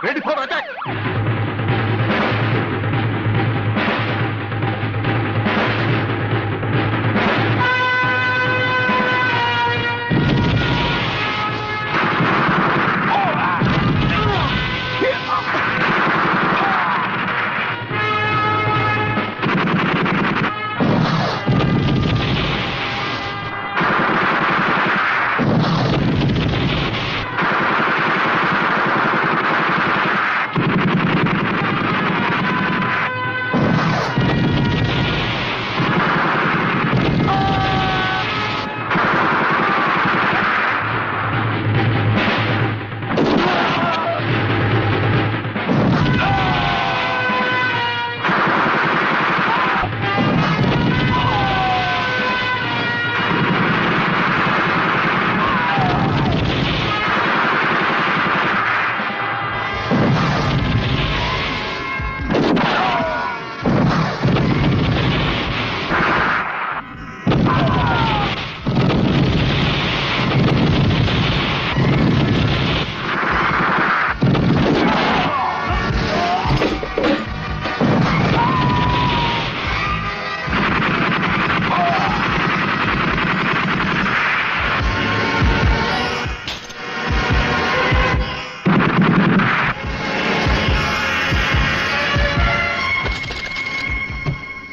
Ready for attack.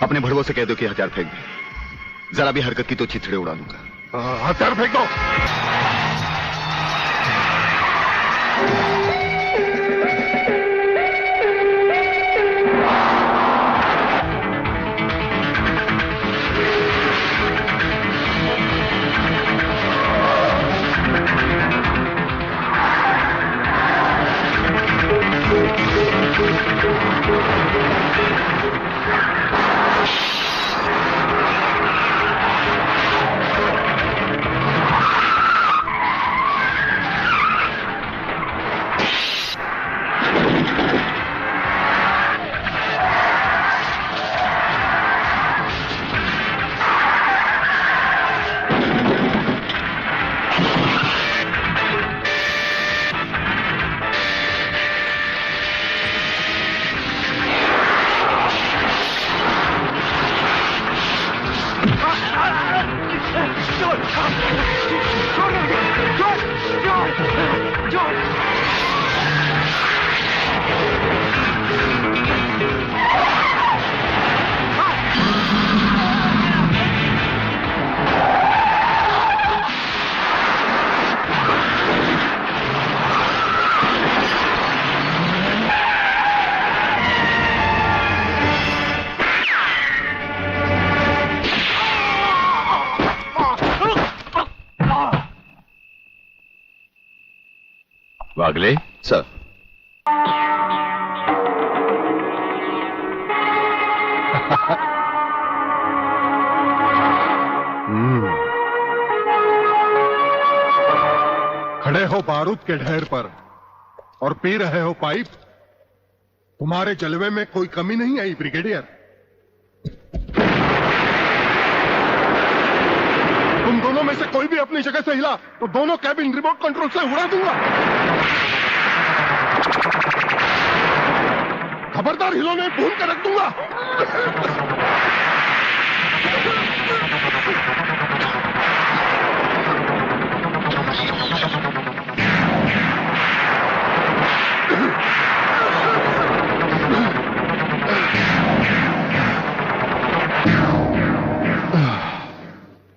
अपने भड़वों से कह दो कि हथियार फेंक दे। जरा भी हरकत की तो चिथड़े उड़ा दूंगा। हथियार फेंक दो। वागले सर। खड़े हो बारूद के ढेर पर और पी रहे हो पाइप। तुम्हारे जलवे में कोई कमी नहीं आई ब्रिगेडियर। तुम दोनों में से कोई भी अपनी जगह से हिला तो दोनों कैबिन रिमोट कंट्रोल से उड़ा दूंगा। खबरदार हिलो नहीं, भून कर रख दूंगा।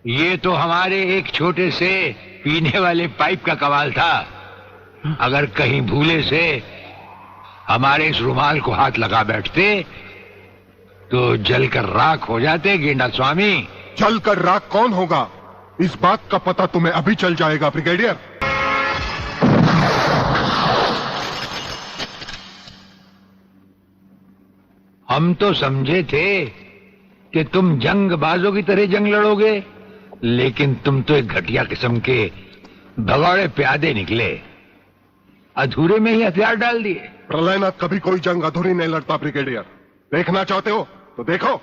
ये तो हमारे एक छोटे से पीने वाले पाइप का कमाल था। अगर कहीं भूले से हमारे इस रुमाल को हाथ लगा बैठते तो जलकर राख हो जाते गेंडा स्वामी। जलकर राख कौन होगा, इस बात का पता तुम्हें अभी चल जाएगा ब्रिगेडियर। हम तो समझे थे कि तुम जंग बाजों की तरह जंग लड़ोगे, लेकिन तुम तो एक घटिया किस्म के भगौड़े प्यादे निकले। अधूरे में ही हथियार डाल दिए। प्रलयनाथ कभी कोई जंग अधूरी नहीं लड़ता ब्रिगेडियर। देखना चाहते हो तो देखो।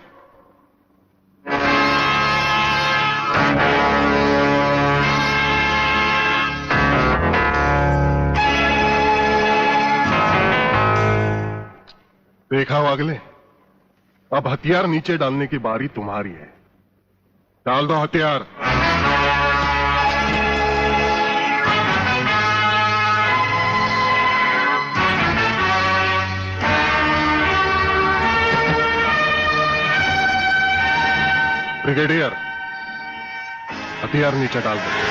देखा वागले, अब हथियार नीचे डालने की बारी तुम्हारी है। डाल दो हथियार। ब्रिगेडियर, हथियार नीचे डाल दो।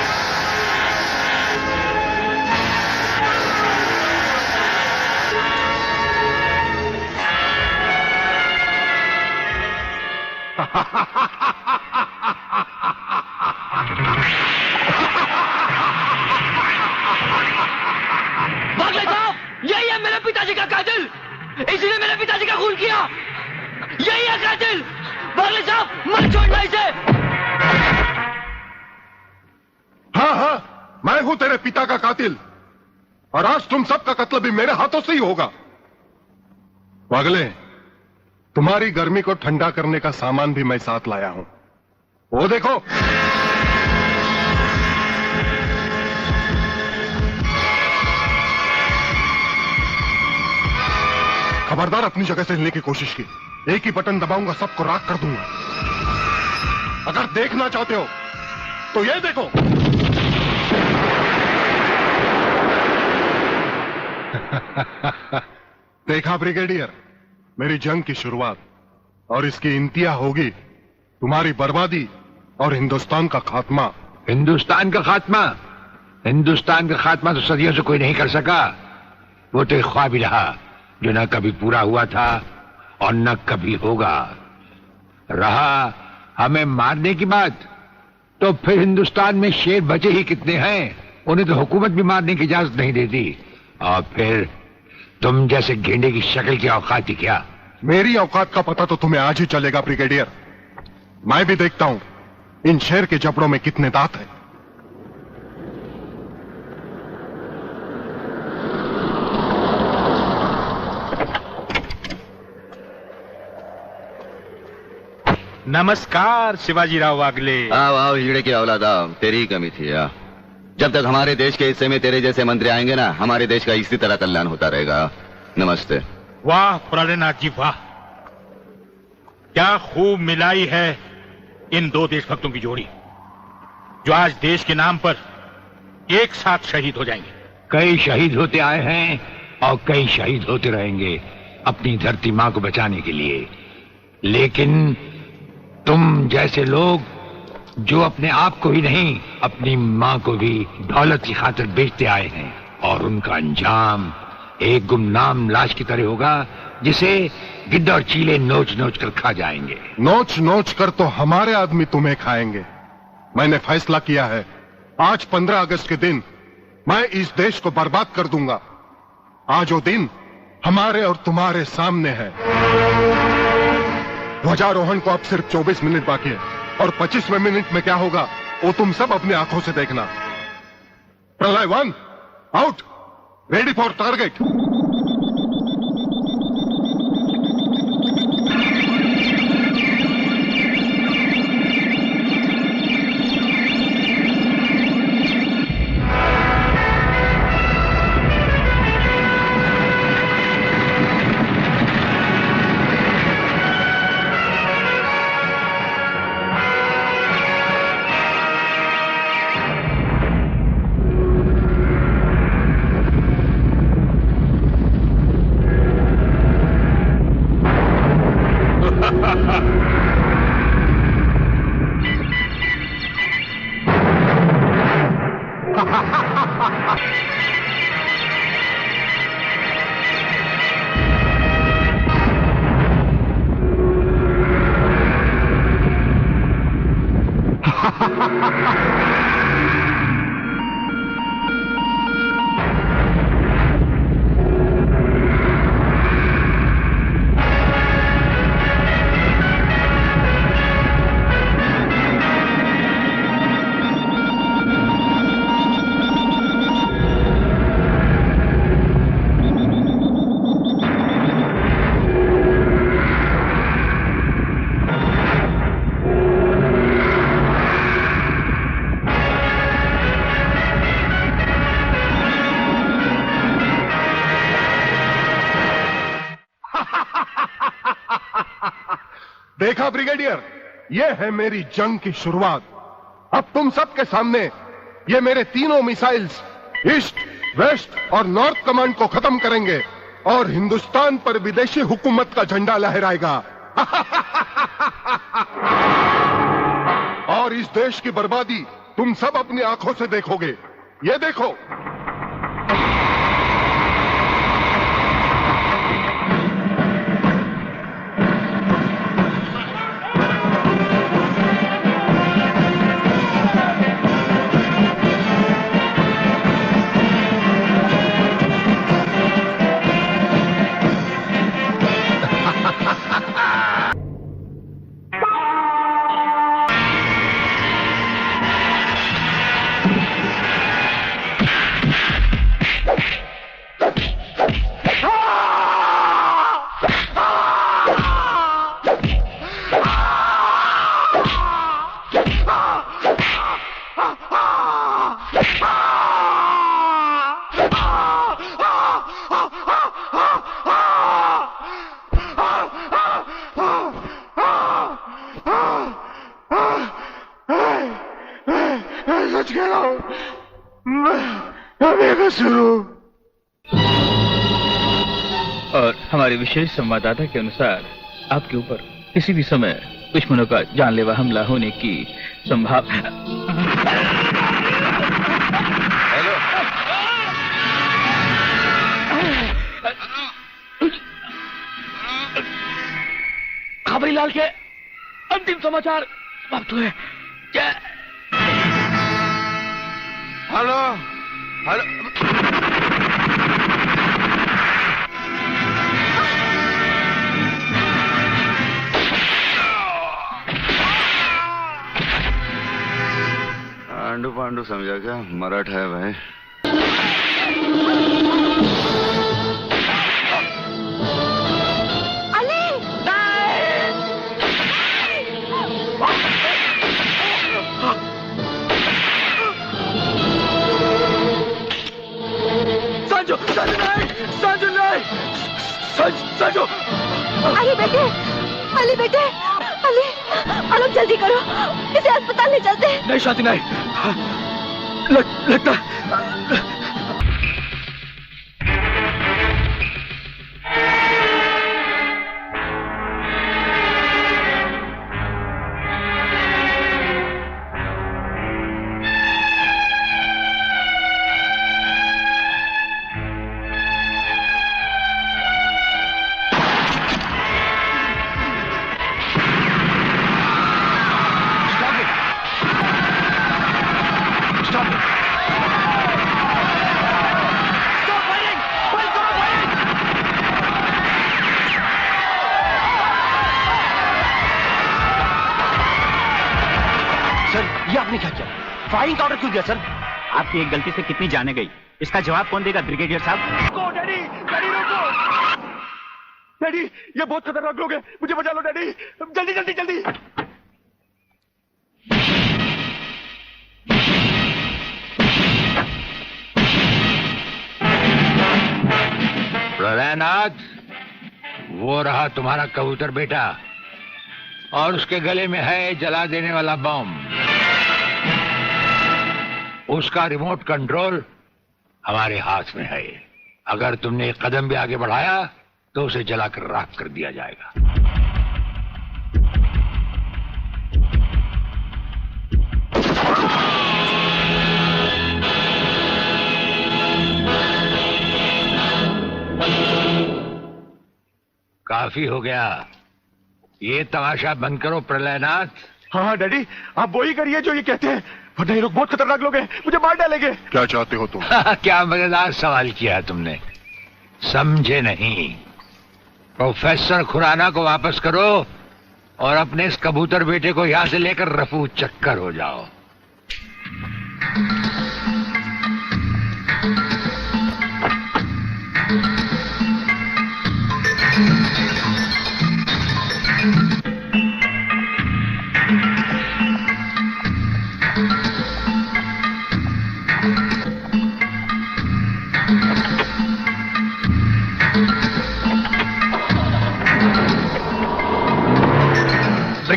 बागले साहब, यही है मेरे पिताजी का कातिल। इसी ने मेरे पिताजी का खून किया। यही है कातिल। बागले साहब, मत छोड़ना इसे। हाँ हाँ, मैं हूं तेरे पिता का कातिल, और आज तुम सबका कत्ल भी मेरे हाथों से ही होगा। वागले, तुम्हारी गर्मी को ठंडा करने का सामान भी मैं साथ लाया हूं। वो देखो। खबरदार अपनी जगह से हिलने की कोशिश की। एक ही बटन दबाऊंगा, सबको राख कर दूंगा। अगर देखना चाहते हो तो ये देखो। देखा ब्रिगेडियर, मेरी जंग की शुरुआत, और इसकी इंतहा होगी तुम्हारी बर्बादी और हिंदुस्तान का खात्मा। हिंदुस्तान का खात्मा? हिंदुस्तान का खात्मा तो सदियों से कोई नहीं कर सका। वो तो एक ख्वाब ही रहा जो न कभी पूरा हुआ था और न कभी होगा। रहा हमें मारने की बात, तो फिर हिंदुस्तान में शेर बचे ही कितने हैं। उन्हें तो हुकूमत भी मारने की इजाजत नहीं देती। और फिर तुम जैसे गेंडे की शक्ल की औकात ही क्या? मेरी औकात का पता तो तुम्हें आज ही चलेगा ब्रिगेडियर। मैं भी देखता हूं इन शेर के जबड़ों में कितने दांत हैं। नमस्कार शिवाजीराव वागले। आओ आओ हिजड़े की औलाद आओ, तेरी ही कमी थी यार। जब तक हमारे देश के हिस्से में तेरे जैसे मंत्री आएंगे ना, हमारे देश का इसी तरह कल्याण होता रहेगा। नमस्ते। वाह प्राणनाथ जी वाह, क्या खूब मिलाई है इन दो देशभक्तों की जोड़ी, जो आज देश के नाम पर एक साथ शहीद हो जाएंगे। कई शहीद होते आए हैं और कई शहीद होते रहेंगे अपनी धरती मां को बचाने के लिए। लेकिन तुम जैसे लोग जो अपने आप को ही नहीं, अपनी मां को भी दौलत की खातिर बेचते आए हैं, और उनका अंजाम एक गुमनाम लाश की तरह होगा जिसे गिद्ध और चीले नोच नोच कर खा जाएंगे। नोच नोच कर तो हमारे आदमी तुम्हें खाएंगे। मैंने फैसला किया है, आज 15 अगस्त के दिन मैं इस देश को बर्बाद कर दूंगा। आज वो दिन हमारे और तुम्हारे सामने है। ध्वजारोहण को अब सिर्फ 24 मिनट बाकी है, और 25वें मिनट में क्या होगा वो तुम सब अपनी आंखों से देखना। प्रलय 1 आउट, रेडी फॉर टारगेट। देखा ब्रिगेडियर, ये है मेरी जंग की शुरुआत। अब तुम सबके सामने ये मेरे तीनों मिसाइल्स ईस्ट, वेस्ट और नॉर्थ कमांड को खत्म करेंगे और हिंदुस्तान पर विदेशी हुकूमत का झंडा लहराएगा। और इस देश की बर्बादी तुम सब अपनी आंखों से देखोगे। ये देखो, और हमारे विशेष संवाददाता के अनुसार आपके ऊपर किसी भी समय दुश्मनों का जानलेवा हमला होने की संभावना। हेलो, खबरी लाल के अंतिम समाचार समाप्त हुए। हेलो, हेलो, पांडु पांडु समझा क्या? मराठ है भाई। अली! संजू, संजू नहीं, संजू नहीं, संजू। अली बेटे, अली बेटे, अली, आलोक जल्दी करो, इसे अस्पताल ले चलते हैं। नहीं शांति नहीं, लगता फायरिंग का ऑर्डर क्यों दिया सर? आपकी एक गलती से कितनी जाने गई, इसका जवाब कौन देगा ब्रिगेडियर साहब? डैडी, डैडी रोको! डैडी, ये बहुत खतरनाक लोग हैं, मुझे बचा लो डैडी, जल्दी जल्दी जल्दी। प्रलयनाथ, वो रहा तुम्हारा कबूतर बेटा और उसके गले में है जला देने वाला बम। उसका रिमोट कंट्रोल हमारे हाथ में है। अगर तुमने एक कदम भी आगे बढ़ाया तो उसे जलाकर राख कर दिया जाएगा। काफी हो गया, ये तमाशा बंद करो प्रलयनाथ। हाँ डैडी, आप वो ही करिए जो ये कहते हैं, वरना ये लोग बहुत खतरनाक लोग हैं, मुझे मार डालेंगे। क्या चाहते हो तुम? क्या मजेदार सवाल किया है तुमने, समझे नहीं। प्रोफेसर खुराना को वापस करो और अपने इस कबूतर बेटे को यहां से लेकर रफू चक्कर हो जाओ।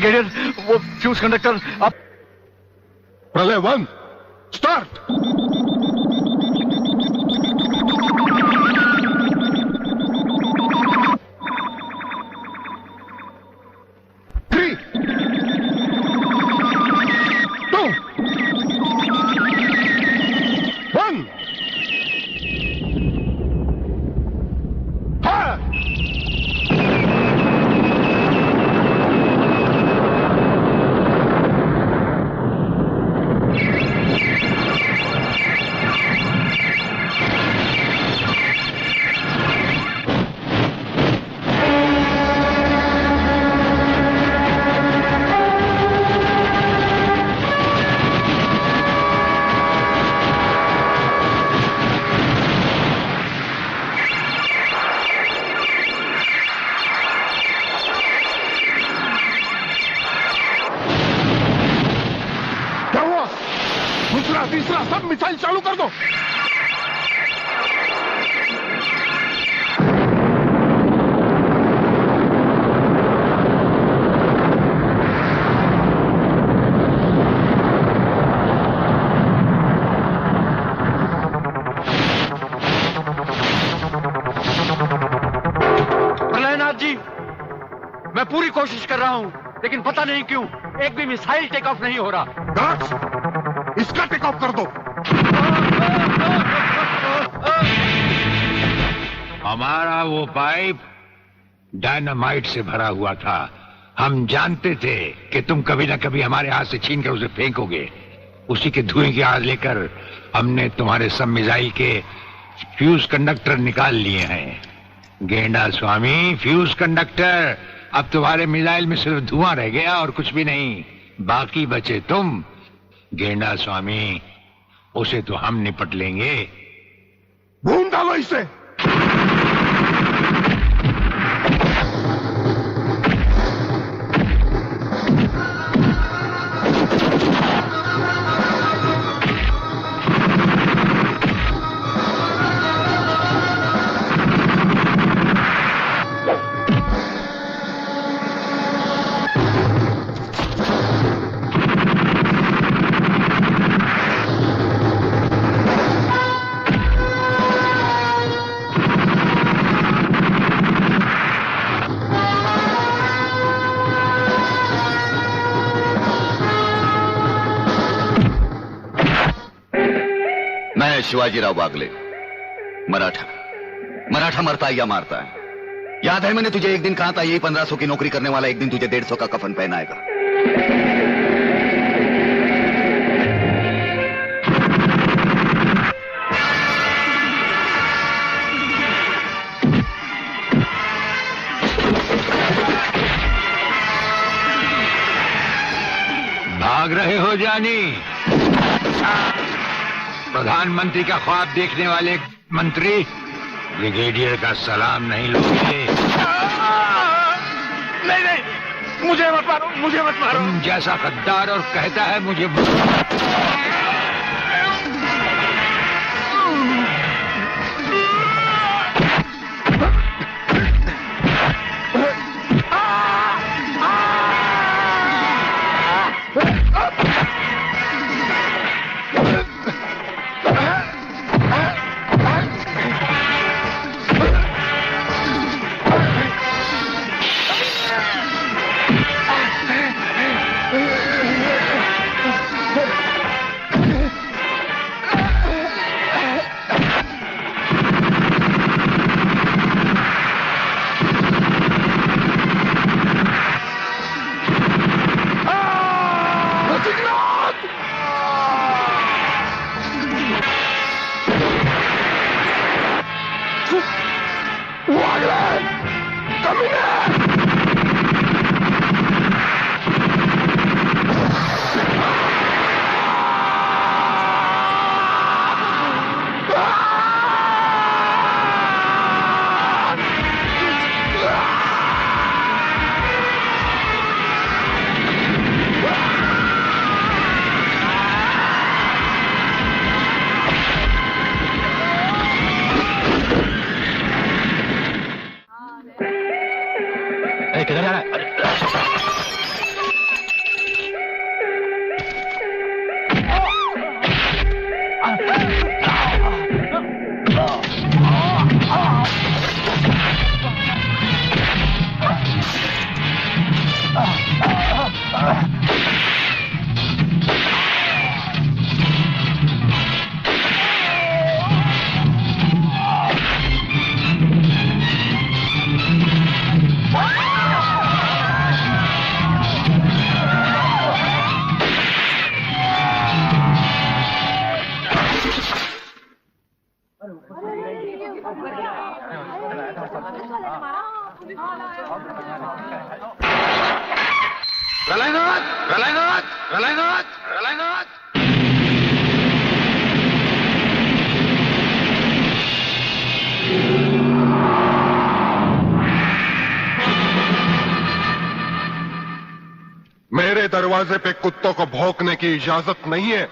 ब्रिगेडियर वो फ्यूज कंडक्टर अब प्रलय 1 स्टार्ट। दूसरा तीसरा सब मिसाइल चालू कर दो। प्रलयनाथ जी, मैं पूरी कोशिश कर रहा हूं, लेकिन पता नहीं क्यों एक भी मिसाइल टेक ऑफ नहीं हो रहा। गार्ड्स, इसका टेक ऑफ कर दो। हमारा वो पाइप डायनामाइट से भरा हुआ था। हम जानते थे कि तुम कभी ना कभी हमारे हाथ से छीन कर उसे फेंकोगे। उसी के धुएं की आग लेकर हमने तुम्हारे सब मिसाइल के फ्यूज कंडक्टर निकाल लिए हैं। गेंडा स्वामी, फ्यूज कंडक्टर, अब तुम्हारे मिसाइल में सिर्फ धुआं रह गया और कुछ भी नहीं। बाकी बचे तुम। गेंडा स्वामी, उसे तो हम निपट लेंगे। भून डालो इसे। मैं शिवाजीराव बागले, मराठा मरता है या मारता है। याद है मैंने तुझे एक दिन कहा था, यही 1500 की नौकरी करने वाला एक दिन तुझे 150 का कफन पहनाएगा। भाग रहे हो जानी? प्रधानमंत्री का ख्वाब देखने वाले मंत्री ब्रिगेडियर का सलाम नहीं लोगे? नहीं, मुझे मत मारो, मुझे मत मारो। तुम जैसा गद्दार और कहता है मुझे प्रलयनाथ, प्रलयनाथ, प्रलयनाथ, प्रलयनाथ। मेरे दरवाजे पे कुत्तों को भौंकने की इजाजत नहीं है।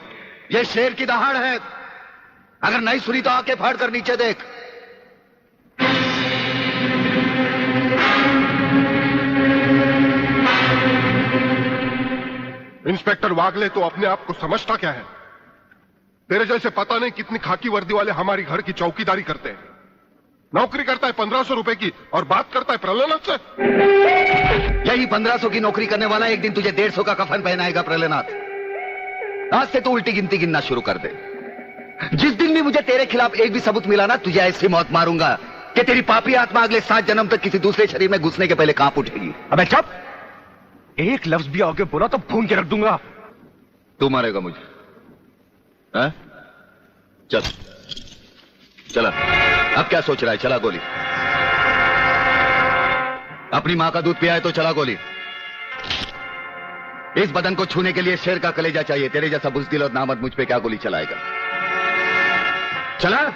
ये शेर की दहाड़ है। अगर नहीं सुनी तो आंखें फाड़ कर नीचे देख। इंस्पेक्टर वागले, तो अपने आप को समझता क्या है? तेरे जैसे पता नहीं कितनी खाकी वर्दी वाले हमारी घर की चौकीदारी करते हैं। नौकरी करता है 1500 रुपए की और बात करता है प्रलयनाथ से। यही 1500 की नौकरी करने वाला एक दिन तुझे 150 का कफन पहनाएगा प्रलयनाथ। आज से तू उल्टी गिनती गिनना शुरू कर दे। जिस दिन भी मुझे तेरे खिलाफ एक भी सबूत मिला ना, तुझे ऐसी मौत मारूंगा कि तेरी पापी आत्मा अगले 7 जन्म तक किसी दूसरे शरीर में घुसने के पहले कांप उठेगी। अबे चुप! एक लफ्ज भी आगे बोला तो भून के रख दूंगा। तू मारेगा मुझे? हाँ? चल चला। अब क्या सोच रहा है? चला गोली। अपनी मां का दूध पिया है तो चला गोली। इस बदन को छूने के लिए शेर का कलेजा चाहिए। तेरे जैसा बुज़दिल और नामर्द मुझ पे क्या गोली चलाएगा? चला।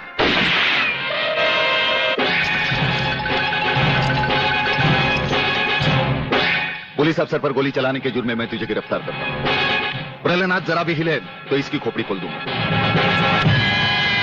पुलिस अफसर पर गोली चलाने के जुर्म में मैं तुझे गिरफ्तार करता हूं। प्रलयनाथ जरा भी हिले तो इसकी खोपड़ी खोल दूंगा।